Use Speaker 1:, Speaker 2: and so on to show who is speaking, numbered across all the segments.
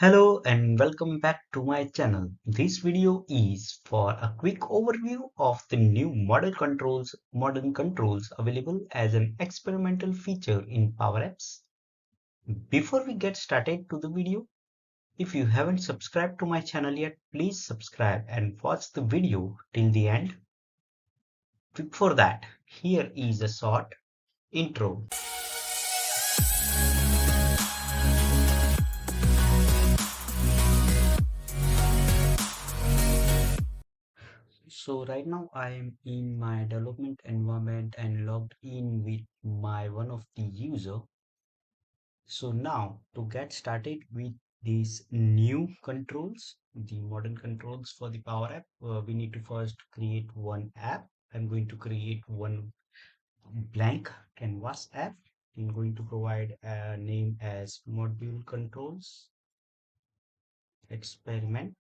Speaker 1: Hello and welcome back to my channel. This video is for a quick overview of the new modern controls available as an experimental feature in PowerApps. Before we get started to the video, if you haven't subscribed to my channel yet, please subscribe and watch the video till the end. Before that, here is a short intro. So right now I am in my development environment and logged in with my one of the user. So now to get started with these new controls, the modern controls for the Power App, we need to first create one app. I'm going to create one blank canvas app. I'm going to provide a name as module controls experiment.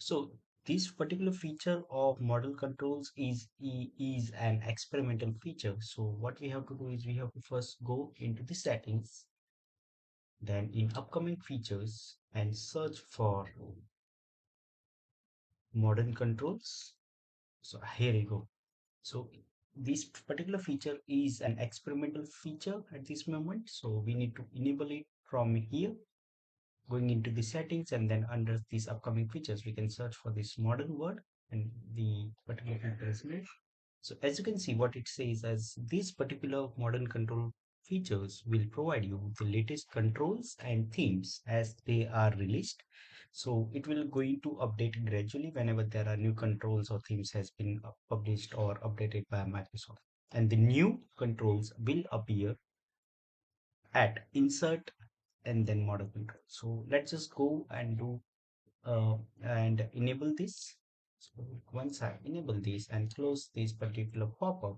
Speaker 1: So this particular feature of model controls is an experimental feature. So what we have to do is we have to first go into the settings, then in upcoming features and search for modern controls. So here you go. So this particular feature is an experimental feature at this moment. So we need to enable it from here, going into the settings, and then under these upcoming features we can search for this modern word and the particular feature is made. So as you can see, what it says as these particular modern control features will provide you with the latest controls and themes as they are released. So it will going to update gradually whenever there are new controls or themes has been published or updated by Microsoft. And the new controls will appear at insert and then model control. So let's just go and do and enable this. So once I enable this and close this particular pop-up,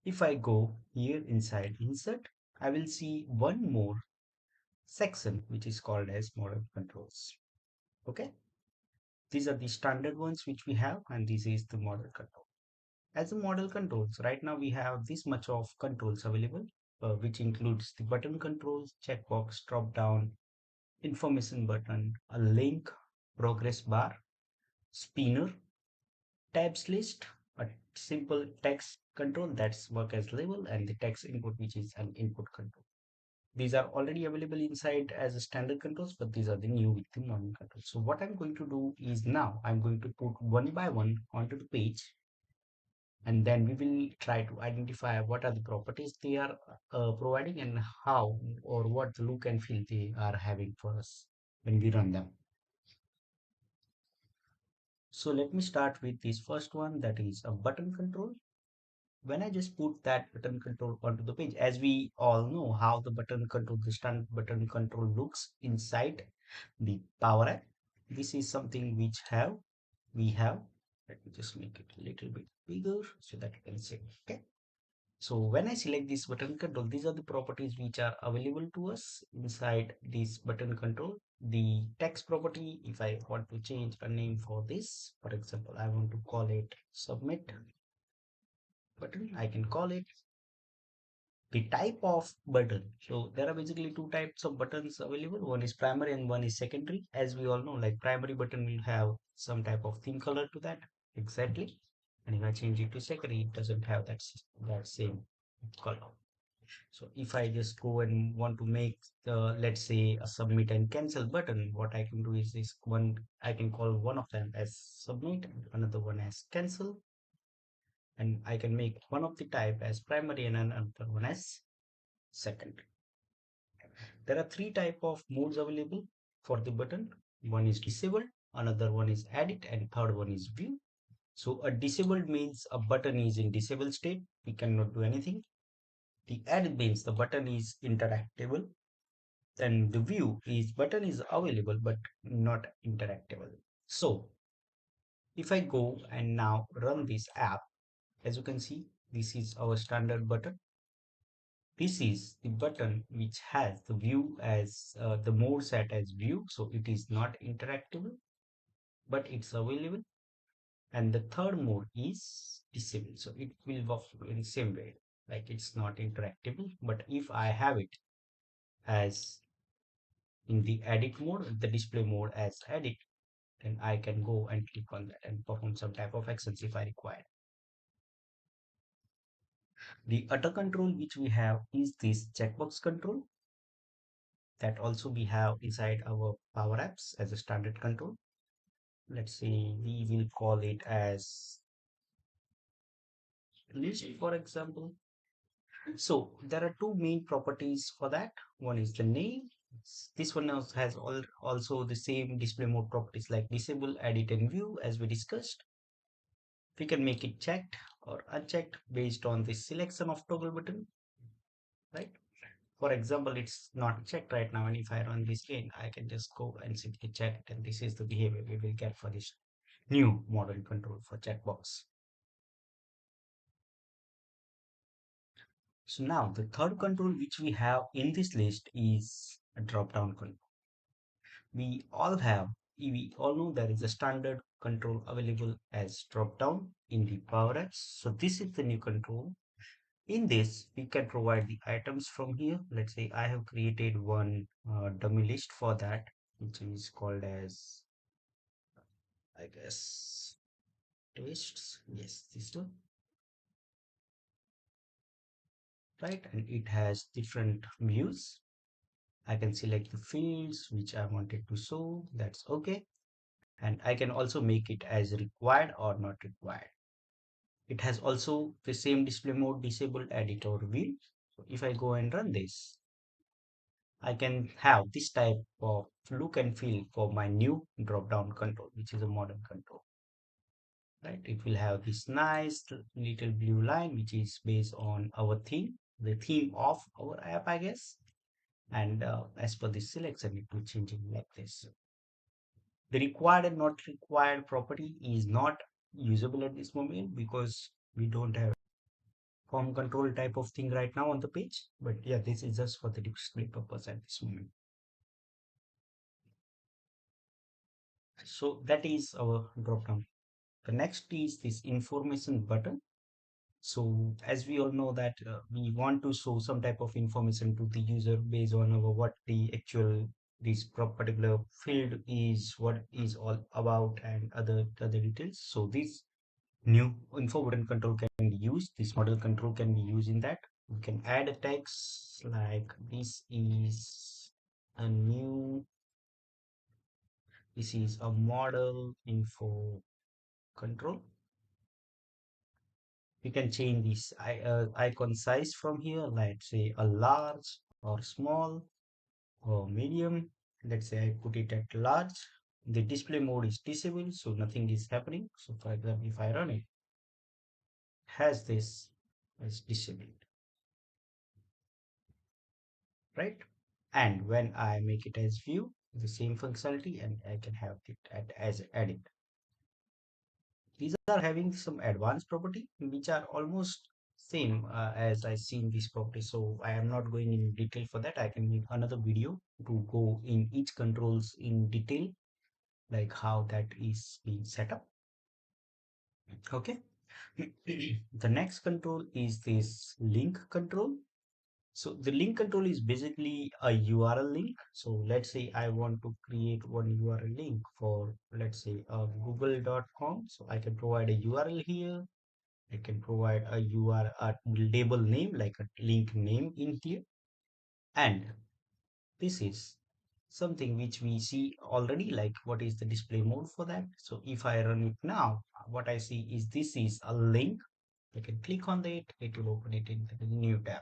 Speaker 1: if I go here inside insert, I will see one more section which is called as model controls. Okay, these are the standard ones which we have, and this is the model control. As a model controls, right now we have this much of controls available, which includes the button controls, checkbox, drop down, information button, a link, progress bar, spinner, tabs list, a simple text control that's work as label, and the text input which is an input control. These are already available inside as a standard controls, but these are the new with the modern controls. So what I'm going to do is now I'm going to put one by one onto the page, and then we will try to identify what are the properties they are providing and how or what the look and feel they are having for us when we run them. So let me start with this first one, that is a button control. When I just put that button control onto the page, as we all know how the button control, the standard button control looks inside the Power App. This is something which we have. Let me just make it a little bit bigger so that you can see. Okay. So when I select this button control, these are the properties which are available to us inside this button control. The text property, if I want to change a name for this, for example, I want to call it submit button, I can call it. The type of button, so there are basically two types of buttons available. One is primary and one is secondary. As we all know, like primary button will have some type of theme color to that exactly, and if I change it to secondary, it doesn't have that same color. So if I just go and want to make the, let's say, a submit and cancel button, what I can do is this one, I can call one of them as submit, another one as cancel, and I can make one of the type as primary and another one as second. There are three type of modes available for the button. One is disabled, another one is edit, and third one is view. So a disabled means a button is in disabled state, we cannot do anything. The edit means the button is interactable, and the view is button is available but not interactable. So if I go and now run this app, as you can see, this is our standard button. This is the button which has the view as the mode set as view, so it is not interactable, but it's available. And the third mode is disabled, so it will work in the same way. like it's not interactable. But if I have it as in the edit mode, the display mode as edit, then I can go and click on that and perform some type of actions if I require. The other control which we have is this checkbox control that also we have inside our Power Apps as a standard control. Let's say we will call it as list, for example. So there are two main properties for that. One is the name. This one has also the same display mode properties like disable, edit, and view as we discussed. We can make it checked or unchecked based on the selection of toggle button, right? For example, it's not checked right now, and if I run this again, I can just go and simply check it, and this is the behavior we will get for this new model control for checkbox. So now the third control which we have in this list is a drop-down control. We all know there is a standard control available as drop-down in the Power Apps. So this is the new control. In this, we can provide the items from here. Let's say I have created one dummy list for that, which is called as, I guess, tastes. Yes, this one, right? And it has different views. I can select the fields which I wanted to show. That's okay. And I can also make it as required or not required. It has also the same display mode, disable, edit or view. So if I go and run this, I can have this type of look and feel for my new drop down control, which is a modern control, right? It will have this nice little blue line, which is based on our theme, the theme of our app, I guess. And as per this selection, it will change it like this. The required and not required property is not usable at this moment because we don't have form control type of thing right now on the page. But yeah, this is just for the display purpose at this moment. So that is our drop down. The next is this information button. So as we all know that we want to show some type of information to the user based on our what the actual this particular field is, what is all about, and other details. So this new info button control can be used. This model control can be used in that. We can add a text like this is a model info control. We can change this icon size from here, let's say a large or small or medium. Let's say I put it at large. The display mode is disabled, so nothing is happening. So for example, if I run it, has this as disabled, right? And when I make it as view, the same functionality, and I can have it as edit. These are having some advanced property which are almost same as I seen this property. So I am not going in detail for that. I can make another video to go in each controls in detail, like how that is being set up. Okay. The next control is this link control. So the link control is basically a URL link. So let's say I want to create one URL link for, let's say, google.com. So I can provide a URL here. I can provide a URL, a label name like a link name in here. And this is something which we see already, like what is the display mode for that. So if I run it now, what I see is this is a link. I can click on it, it will open it in the new tab.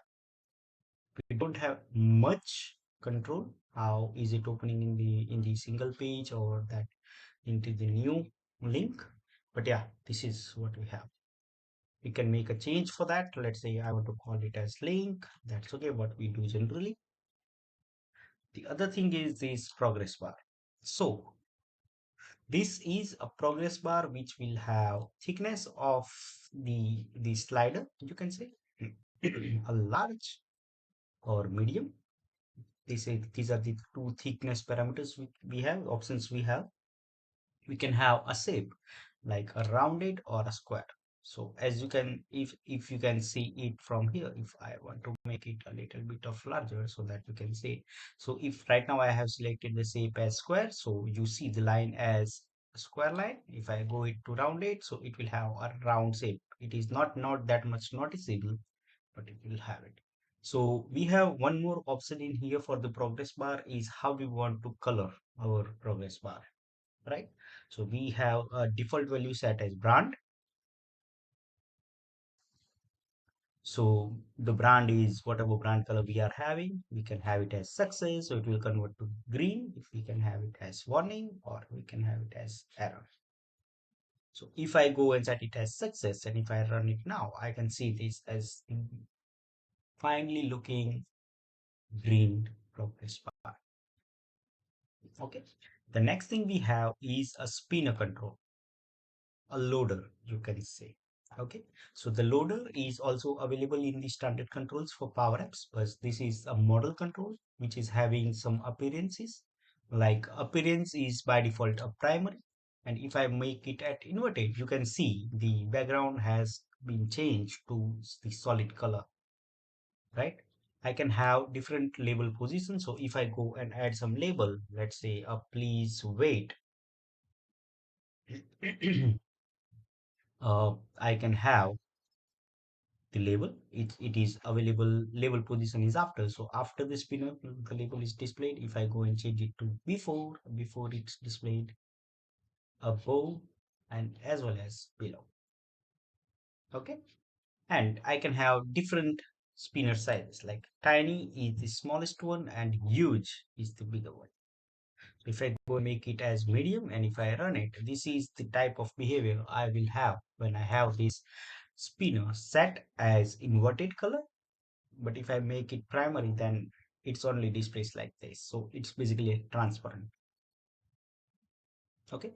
Speaker 1: We don't have much control. How is it opening in the single page or that into the new link? But yeah, this is what we have. We can make a change for that. Let's say I want to call it as link. That's okay, what we do generally. The other thing is this progress bar. So this is a progress bar which will have thickness of the slider, you can say, a large or medium. These are the two thickness parameters we have, options we have. We can have a shape like a rounded or a square. So as you can, if you can see it from here, if I want to make it a little bit of larger so that you can see. So if right now I have selected the shape as square, so you see the line as a square line. If I go it to round it, so it will have a round shape. It is not that much noticeable, but it will have it. So we have one more option in here for the progress bar is how we want to color our progress bar, right? So we have a default value set as brand. So the brand is whatever brand color we are having. We can have it as success, so it will convert to green. If we can have it as warning, or we can have it as error. So if I go and set it as success, and if I run it now, I can see this as finely looking green progress bar. Okay. The next thing we have is a spinner control, a loader, you can say. Okay, so the loader is also available in the standard controls for Power Apps, but this is a model control which is having some appearances. Like appearance is by default a primary, and if I make it at inverted, you can see the background has been changed to the solid color, right? I can have different label positions. So if I go and add some label, let's say a please wait, I can have the label. It is available. Label position is after. So after the spinner, the label is displayed. If I go and change it to before it's displayed, above, and as well as below. Okay, and I can have different spinner sizes. Like tiny is the smallest one, and huge is the bigger one. If I go and make it as medium, and if I run it, this is the type of behavior I will have when I have this spinner set as inverted color. But if I make it primary, then it's only displays like this. So it's basically transparent. Okay.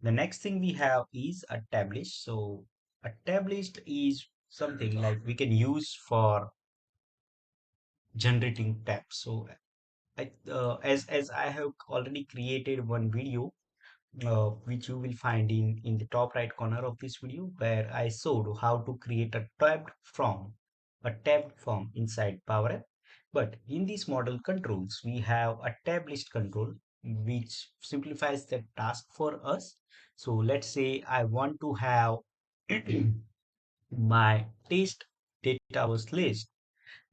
Speaker 1: The next thing we have is a tab list. So a tab list is something like we can use for generating tabs. So as I have already created one video, which you will find in the top right corner of this video, where I showed how to create a tabbed form inside Power App. But in these model controls, we have a tab list control, which simplifies the task for us. So let's say I want to have my test data was list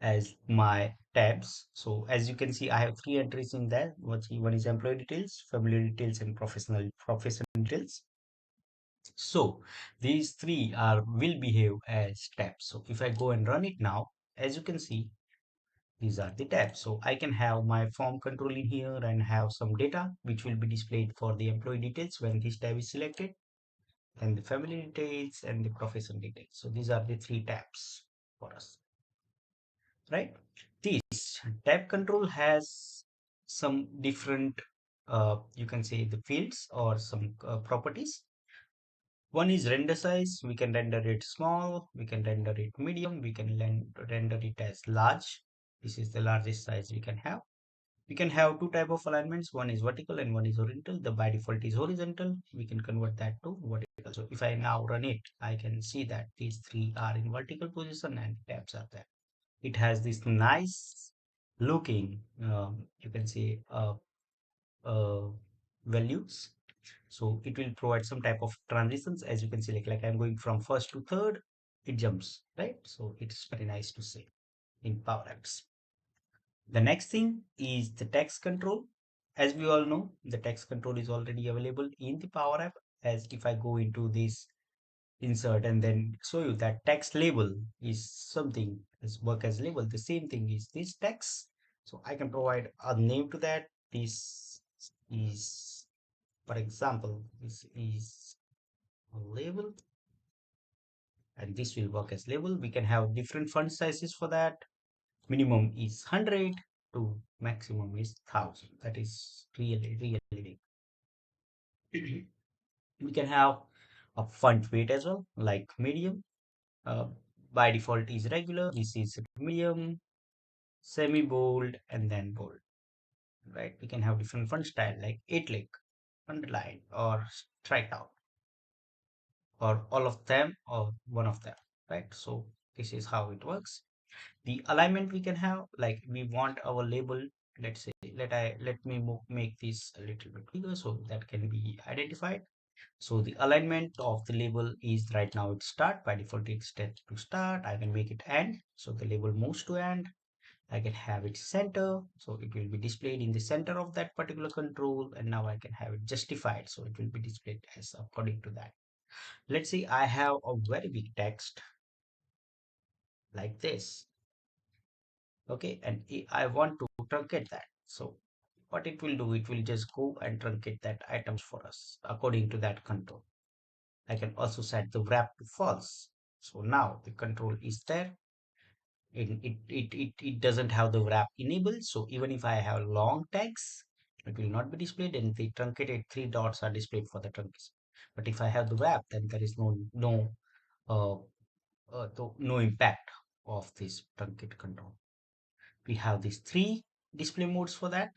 Speaker 1: as my tabs. So as you can see, I have three entries in there. One is employee details, family details, and professional details. So these three are will behave as tabs. So if I go and run it now, as you can see, these are the tabs. So I can have my form control in here and have some data which will be displayed for the employee details when this tab is selected, and the family details and the professional details. So these are the three tabs for us, right? This tab control has some different, you can say the fields or some properties. One is render size. We can render it small, we can render it medium, we can render it as large. This is the largest size we can have. We can have two type of alignments. One is vertical and one is horizontal. The by default is horizontal. We can convert that to vertical. So if I now run it, I can see that these three are in vertical position and tabs are there. It has this nice looking, you can say, uh, values. So it will provide some type of transitions. As you can see, like I'm going from first to third, it jumps, right? So it's very nice to see in Power Apps. The next thing is the text control. As we all know, the text control is already available in the Power App. As if I go into this insert and then show you that text label is something as work as label, the same thing is this text. So I can provide a name to that. This is, for example, this is a label, and this will work as label. We can have different font sizes for that. Minimum is 100 to maximum is 1000. That is really big. We can have a font weight as well, like medium. uh, by default is regular. This is medium, semi bold, and then bold, right? We can have different font style like italic, underline, or strike out. or all of them or one of them, right? So this is how it works. The alignment we can have, like we want our label, let's say, let me make this a little bit bigger so that can be identified. So the alignment of the label is right now it's start. By default it's set to start. I can make it end, so the label moves to end. I can have it center, so it will be displayed in the center of that particular control. And now I can have it justified, so it will be displayed as according to that. Let's say I have a very big text like this. Okay, and I want to truncate that. So what it will do, it will just go and truncate that items for us according to that control. I can also set the wrap to false. So now the control is there. It doesn't have the wrap enabled. So even if I have long tags, it will not be displayed, and the truncated three dots are displayed for the trunks. But if I have the wrap, then there is uh, no impact of this truncate control. We have these three display modes for that,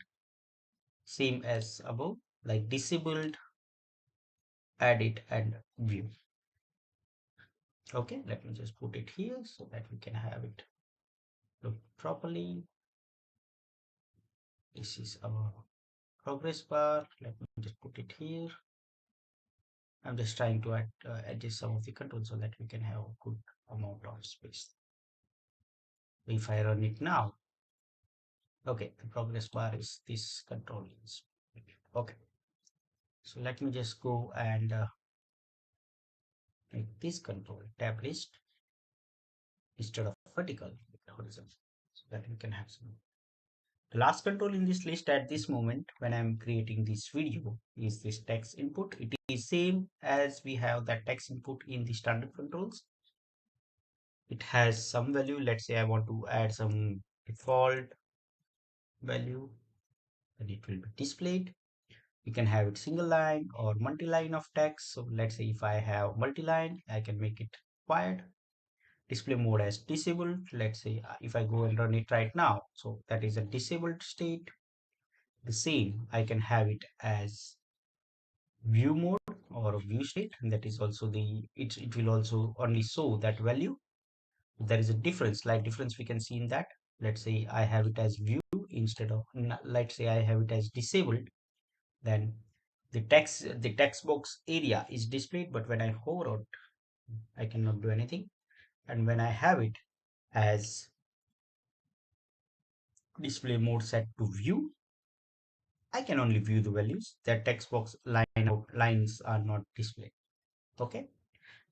Speaker 1: same as above, like disabled, edit, and view. Okay, let me just put it here so that we can have it look properly. This is our progress bar. Let me just put it here. I'm just trying to adjust some of the controls so that we can have a good amount of space. If I run it now, okay, the progress bar is this control is okay. So let me just go and make this control tab list instead of vertical, horizontal, so that we can have some. The last control in this list at this moment when I'm creating this video is this text input. It is same as we have that text input in the standard controls. It has some value. Let's say I want to add some default value, and it will be displayed. You can have it single line or multi-line of text. So let's say if I have multi-line, I can make it required. Display mode as disabled. Let's say if I go and run it right now, so that is a disabled state. The same, I can have it as view mode or view state, and that is also it will also only show that value. There is a difference, like difference we can see in that. Let's say I have it as view instead of, let's say I have it as disabled, then the text box area is displayed, but when I hover out, I cannot do anything. And when I have it as display mode set to view, I can only view the values. That text box lines are not displayed. Okay.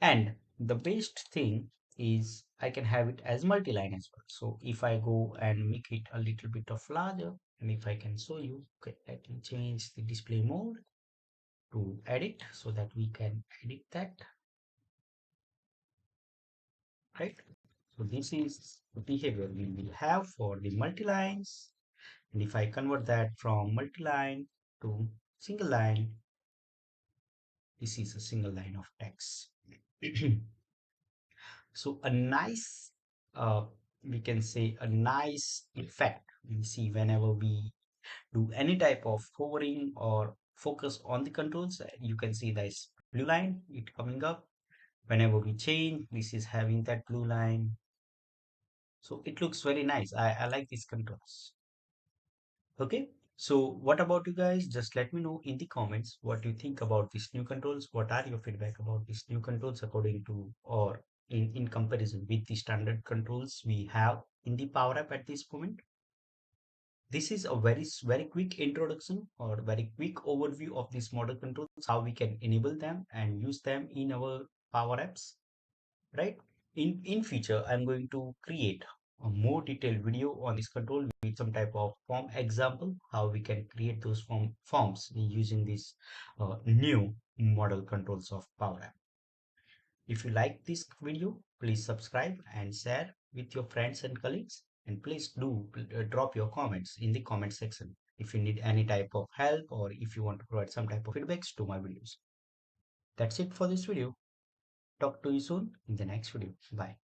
Speaker 1: And the best thing is I can have it as multi-line as well. So if I go and make it a little bit of larger, and if I can show you, okay, let me change the display mode to edit so that we can edit that, right? So this is the behavior we will have for the multi-lines. And if I convert that from multi-line to single line, this is a single line of text. So a nice, we can say a nice effect we see whenever we do any type of hovering or focus on the controls. You can see this blue line, it coming up. Whenever we change, this is having that blue line. So it looks very nice. I like these controls. Okay. So what about you guys? Just let me know in the comments what you think about these new controls. What are your feedback about these new controls according to or in comparison with the standard controls we have in the Power App at this moment? This is a very quick introduction or very quick overview of these model controls, how we can enable them and use them in our Power Apps, right? In future, I'm going to create a more detailed video on this control with some type of form example, how we can create those forms using these new model controls of Power App. If you like this video, please subscribe and share with your friends and colleagues. And please do drop your comments in the comment section if you need any type of help or if you want to provide some type of feedbacks to my videos. That's it for this video. Talk to you soon in the next video. Bye.